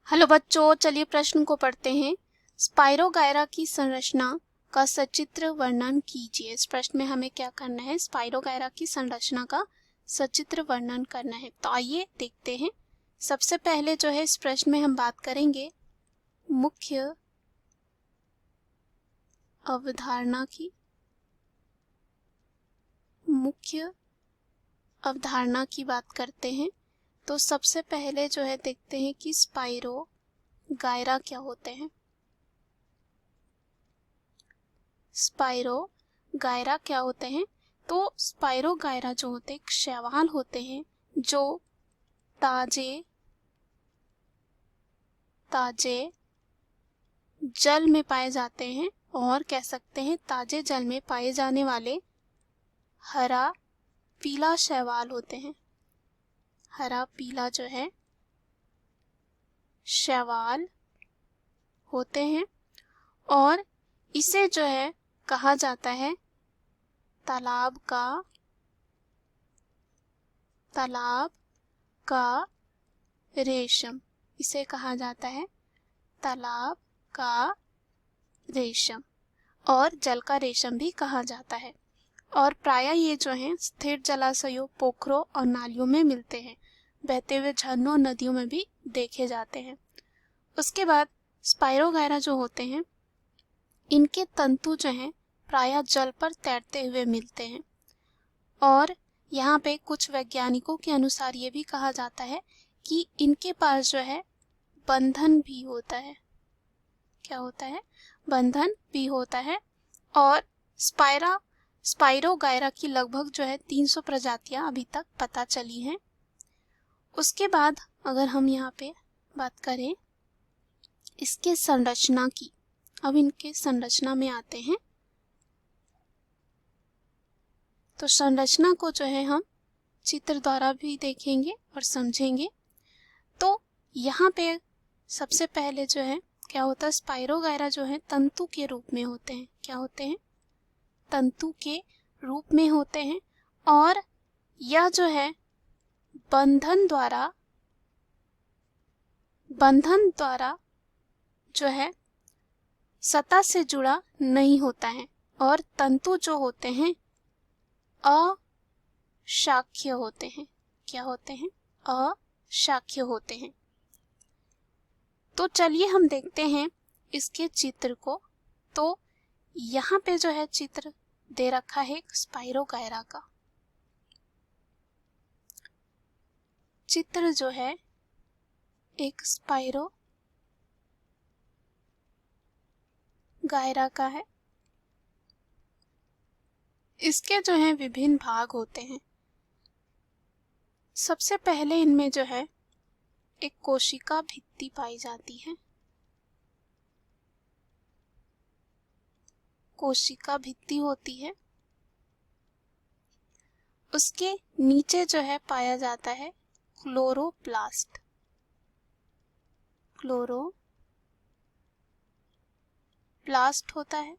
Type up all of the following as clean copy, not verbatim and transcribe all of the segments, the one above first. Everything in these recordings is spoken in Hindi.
हेलो बच्चों, चलिए प्रश्न को पढ़ते हैं। स्पाइरोगायरा की संरचना का सचित्र वर्णन कीजिए। इस प्रश्न में हमें क्या करना है? स्पाइरोगायरा की संरचना का सचित्र वर्णन करना है। तो आइए देखते हैं। सबसे पहले जो है इस प्रश्न में हम बात करेंगे मुख्य अवधारणा की। मुख्य अवधारणा की बात करते हैं तो सबसे पहले जो है देखते हैं कि स्पाइरोगायरा क्या होते हैं। स्पाइरोगायरा क्या होते हैं? तो स्पाइरोगायरा जो होते हैं शैवाल होते हैं जो ताजे जल में पाए जाते हैं, और कह सकते हैं ताजे जल में पाए जाने वाले हरा पीला शैवाल होते हैं। हरा पीला जो है शैवाल होते हैं, और इसे जो है कहा जाता है तालाब का रेशम। इसे कहा जाता है तालाब का रेशम, और जल का रेशम भी कहा जाता है। और प्रायः ये जो है स्थिर जलाशयों, पोखरों और नालियों में मिलते हैं। बहते हुए झरनों, नदियों में भी देखे जाते हैं। उसके बाद स्पाइरोगायरा जो होते हैं इनके तंतु जो हैं प्रायः जल पर तैरते हुए मिलते हैं। और यहाँ पे कुछ वैज्ञानिकों के अनुसार ये भी कहा जाता है कि इनके पास जो है बंधन भी होता है। क्या होता है? बंधन भी होता है। और स्पाइरोगायरा की लगभग जो है 300 प्रजातियां अभी तक पता चली हैं। उसके बाद अगर हम यहाँ पे बात करें इसके संरचना की, अब इनके संरचना में आते हैं। तो संरचना को जो है हम चित्र द्वारा भी देखेंगे और समझेंगे। तो यहाँ पे सबसे पहले जो है क्या होता है, स्पाइरोगायरा जो है तंतु के रूप में होते हैं। क्या होते हैं? तंतु के रूप में होते हैं, और यह जो है बंधन द्वारा जो है सतह से जुड़ा नहीं होता है, और तंतु जो होते हैं अशाख्य होते हैं। क्या होते हैं? अशाख्य होते हैं। तो चलिए हम देखते हैं इसके चित्र को। तो यहाँ पे जो है चित्र दे रखा है स्पाइरोगायरा का। चित्र जो है एक स्पाइरोगायरा का है। इसके जो है विभिन्न भाग होते हैं। सबसे पहले इनमें जो है एक कोशिका भित्ति पाई जाती है। कोशिका भित्ति होती है। उसके नीचे जो है पाया जाता है क्लोरोप्लास्ट। क्लोरोप्लास्ट होता है,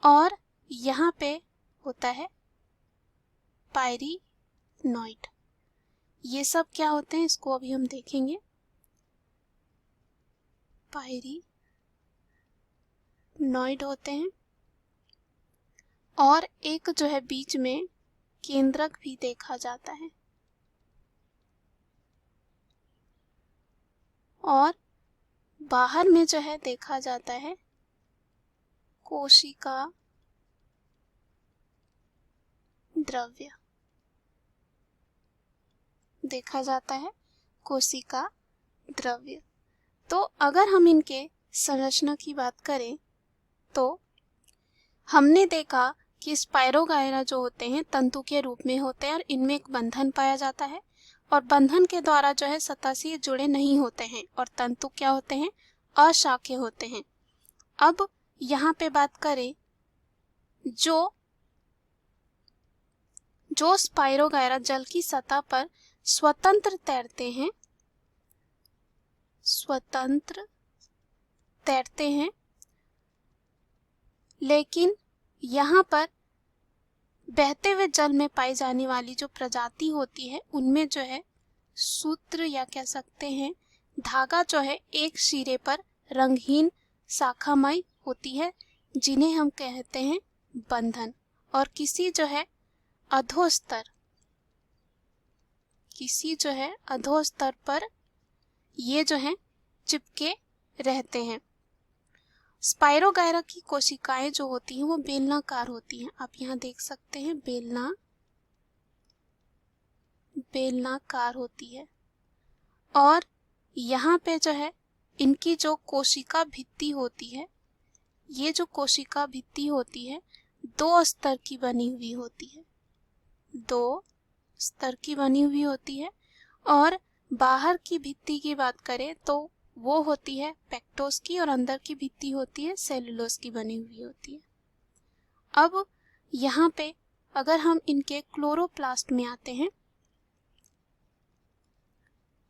और यहाँ पे होता है पाइरिनॉइड। ये सब क्या होते हैं इसको अभी हम देखेंगे। पाइरिनॉइड होते हैं, और एक जो है बीच में केंद्रक भी देखा जाता है, और बाहर में जो है देखा जाता है कोशिका द्रव्य। देखा जाता है कोशिका द्रव्य। तो अगर हम इनके संरचना की बात करें तो हमने देखा कि स्पाइरोगायरा जो होते हैं तंतु के रूप में होते हैं, और इनमें एक बंधन पाया जाता है, और बंधन के द्वारा जो है सतह से जुड़े नहीं होते हैं, और तंतु क्या होते हैं? अशाख्य होते हैं। अब यहाँ पे बात करें जो स्पाइरोगायरा जल की सतह पर स्वतंत्र तैरते हैं, लेकिन यहाँ पर बहते हुए जल में पाई जाने वाली जो प्रजाति होती है उनमें जो है सूत्र या कह सकते हैं धागा जो है एक सिरे पर रंगहीन शाखामय होती है जिन्हें हम कहते हैं बंधन, और किसी जो है अधोस्तर पर ये जो है चिपके रहते हैं। स्पाइरोगायरा की कोशिकाएं जो होती हैं वो बेलनाकार होती हैं। आप यहाँ देख सकते हैं बेलनाकार होती है, और यहाँ पे जो है इनकी जो कोशिका भित्ति होती है, ये जो कोशिका भित्ति होती है 2 स्तर की बनी हुई होती है, 2 स्तर की बनी हुई होती है। और बाहर की भित्ति की बात करें तो वो होती है पेक्टोस की, और अंदर की भित्ति होती है सेलुलोज की बनी हुई होती है। अब यहाँ पे अगर हम इनके क्लोरोप्लास्ट में आते हैं,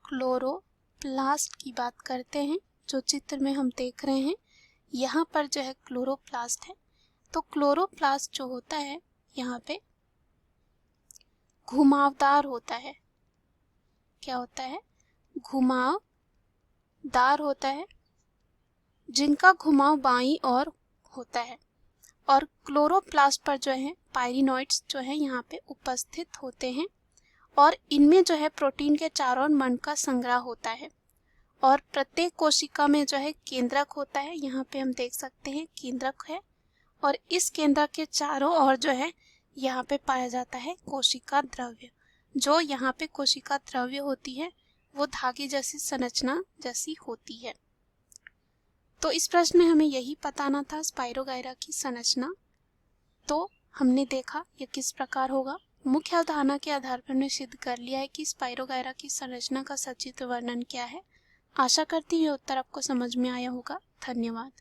क्लोरोप्लास्ट की बात करते हैं, जो चित्र में हम देख रहे हैं यहाँ पर जो है क्लोरोप्लास्ट है। तो क्लोरोप्लास्ट जो होता है यहाँ पे घुमावदार होता है। क्या होता है? घुमावदार होता है, जिनका घुमाव बाईं ओर होता है। और क्लोरोप्लास्ट पर जो है पायरिनॉइड्स जो है यहाँ पे उपस्थित होते हैं, और इनमें जो है प्रोटीन के चारों ओर मंड का संग्रह होता है। और प्रत्येक कोशिका में जो है केंद्रक होता है। यहाँ पे हम देख सकते हैं केंद्रक है, और इस केंद्रक के चारों ओर जो है यहाँ पे पाया जाता है कोशिका द्रव्य। जो यहाँ पे कोशिका द्रव्य होती है वो धागे जैसी संरचना जैसी होती है। तो इस प्रश्न में हमें यही बताना था स्पाइरोगायरा की संरचना। तो हमने देखा ये किस प्रकार होगा। मुख्य अवधारणा के आधार पर हमने सिद्ध कर लिया है कि स्पाइरोगायरा की संरचना का सचित्र वर्णन क्या है। आशा करती हूँ उत्तर आपको समझ में आया होगा। धन्यवाद।